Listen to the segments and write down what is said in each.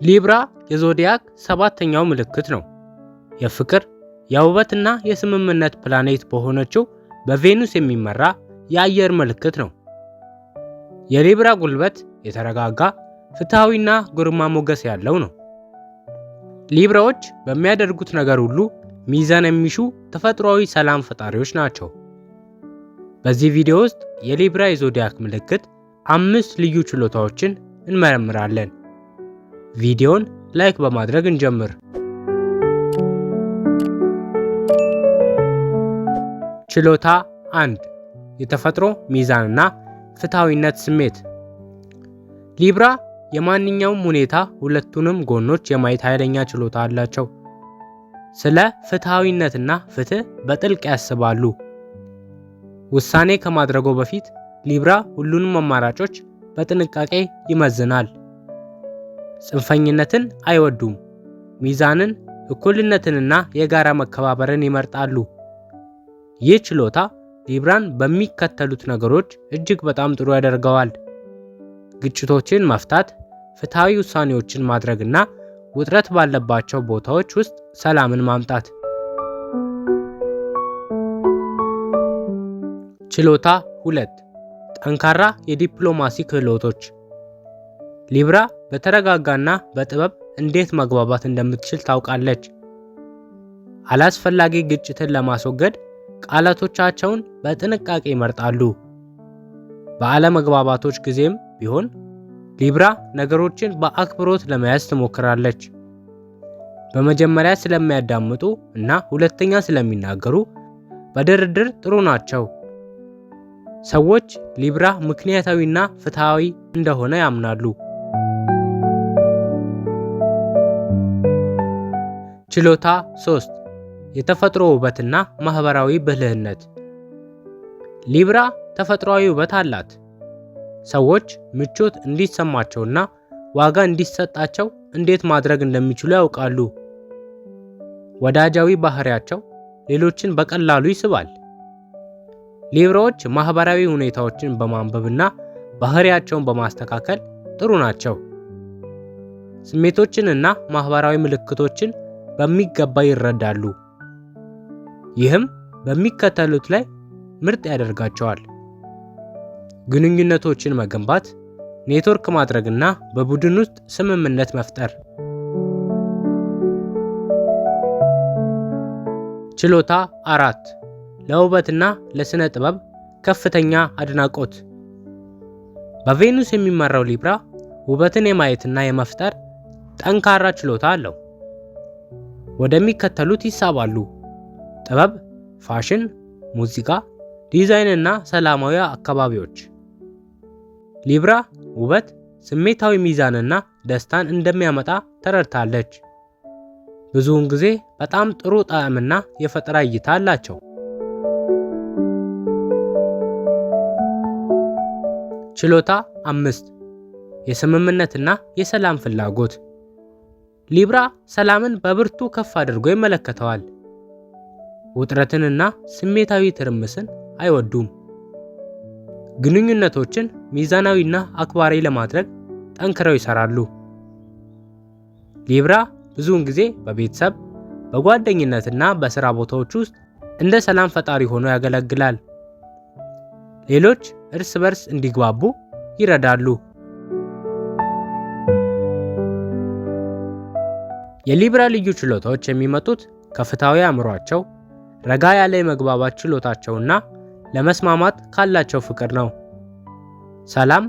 ሊብራ የዞዲያክ ሰባተኛው ምልክት ነው። የፍቅር የውበትና የስምምነት ፕላኔት በሆነችው በቬኑስ የሚመራ የአየር ምልክት ነው። የሊብራ ጉልበት የተረጋጋ፣ ፍትሃዊና ግርማ ሞገስ ያለው ነው። ሊብራዎች በሚያደርጉት ነገር ሁሉ ሚዛን የሚሹ ተፈጥሯዊ ሰላም ፈጣሪዎች ናቸው። በዚህ ቪዲዮ ውስጥ የሊብራ የዞዲያክ ምልክት 5 ልዩ ችሎታዎችን እንመረምራለን። ቪዲዮን ላይክ በማድረግ እንጀምር። ችሎታ 1 የተፈጥሮ ሚዛንና ፍትሃዊነት ስሜት። ሊብራ የማንኛውም ሁኔታ ሁለቱንም ጎኖች የማየት ኃይለኛ ችሎታ አላቸው። ስለ ፍትሃዊነትና ፍትህ በጥልቅ ያስባሉ። ውሳኔ ከማድረጉ በፊት ሊብራ ሁሉንም አማራጮች በጥንቃቄ ይመዝናል። ጽንፈኝነትን አይወዱም። ሚዛንን፣ እኩልነትንና የጋራ መከባበርን ይመርጣሉ። ይህ ችሎታ ሊብራን በሚከተሉት ነገሮች እጅግ በጣም ጥሩ ያደርገዋል። ግጭቶችን መፍታት፣ ፍትሃዊ ውሳኔዎችን ማድረግና ውጥረት ባለባቸው ቦታዎች ውስጥ ሰላምን ማምጣት። ችሎታ 2 ጠንካራ የዲፕሎማሲ ክህሎቶች። ሊብራ በተረጋጋና በጥበብ እንዴት መግባባት እንደምትችል ታውቃለች። አላስፈላጊ ግጭትን ለማስወገድ ቃላቶቻቸውን በጥንቃቄ ይመርጣሉ። በአለመግባባቶች ጊዜም ቢሆን ሊብራ ነገሮችን በአክብሮት ለመያዝ ትሞክራለች። በመጀመሪያ ስለሚያዳምጡ እና ሁለተኛ ስለሚናገሩ በድርድር ጥሩ ናቸው። ሰዎች ሊብራ ምክንያታዊና ፍትሃዊ እንደሆነ ያምናሉ። ችሎታ 3 የተፈጥሮ ውበትና ማህበራዊ ብልህነት። ሊብራ ተፈጥሯዊ ውበት አላት። ሰዎች ምቾት እንዲሰማቸውና ዋጋ እንዲሰጣቸው እንዴት ማድረግ እንደሚችሉ ያውቃሉ። ወዳጃዊ ባህሪያቸው ሌሎችን በቀላሉ ይስባል። ሊብራዎች ማህበራዊ ሁኔታዎችን በማንበብና ባህሪያቸውን በማስተካከል ጥሩ ናቸው። ስሜቶችንና ማህበራዊ ምልክቶችን በሚገባ ይረዳሉ። ይህም በሚከተሉት ላይ ምርጥ ያደርጋቸዋል። ግንኙነቶችን መገንባት፣ ኔትወርክ ማድረግና በቡድን ውስጥ ስምምነት መፍጠር። ችሎታ 4 ለውበትና ለስነ ጥበብ ከፍተኛ አድናቆት። በቬኑስ የሚመራው ሊብራ ውበትን የማየትና የመፍጠር ጠንካራ ችሎታ አለው። ወደሚከተሉት ይሳባሉ: ጥበብ፣ ፋሽን፣ ሙዚቃ፣ ዲዛይን እና ሰላማዊ አካባቢዎች። ሊብራ ውበት፣ ስሜታዊ ሚዛንና ደስታን እንደሚያመጣ ተረድታለች። ብዙውን ጊዜ በጣም ጥሩ ጣዕምና የፈጠራ እይታ አላቸው። ችሎታ 5 የስምምነትና የሰላም ፍላጎት። ሊብራ ሰላምን በብርቱ ከፍ አድርጎ ይመለከተዋል። ውጥረትንና ስሜታዊ ትርምስን አይወዱም። ግንኙነቶችን ሚዛናዊና አክባሪ ለማድረግ ጠንክረው ይሰራሉ። ሊብራ ብዙውን ጊዜ በቤተሰብ፣ በጓደኝነትና በሥራ ቦታዎች ውስጥ እንደ ሰላም ፈጣሪ ሆኖ ያገለግላል። ሌሎች እርስ በርስ እንዲግባቡ ይረዳሉ። የሊብራ ልዩ ችሎታዎች የሚመጡት ከፍትሃዊ አእምሯቸው፣ ረጋ ያለ የመግባባት ችሎታቸውና ለመስማማት ካላቸው ፍቅር ነው። ሰላም፣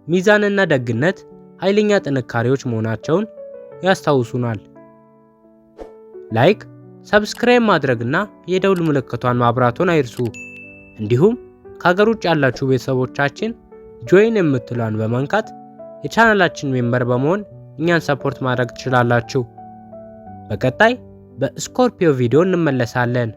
ሚዛንና ደግነት ኃይለኛ ጥንካሬዎች መሆናቸውን ያስታውሱናል። ላይክ፣ ሰብስክራይብ ማድረግና የደውል ምልክቷን ማብራቱን አይርሱ። እንዲሁም ከሀገር ውጭ ያላችሁ ቤተሰቦቻችን ጆይን የምትሏን በመንካት የቻናላችን ሜምበር በመሆን እኛን ሰፖርት ማድረግ ትችላላችሁ። በቀጣይ በስኮርፒዮ ቪዲዮ እንመለሳለን።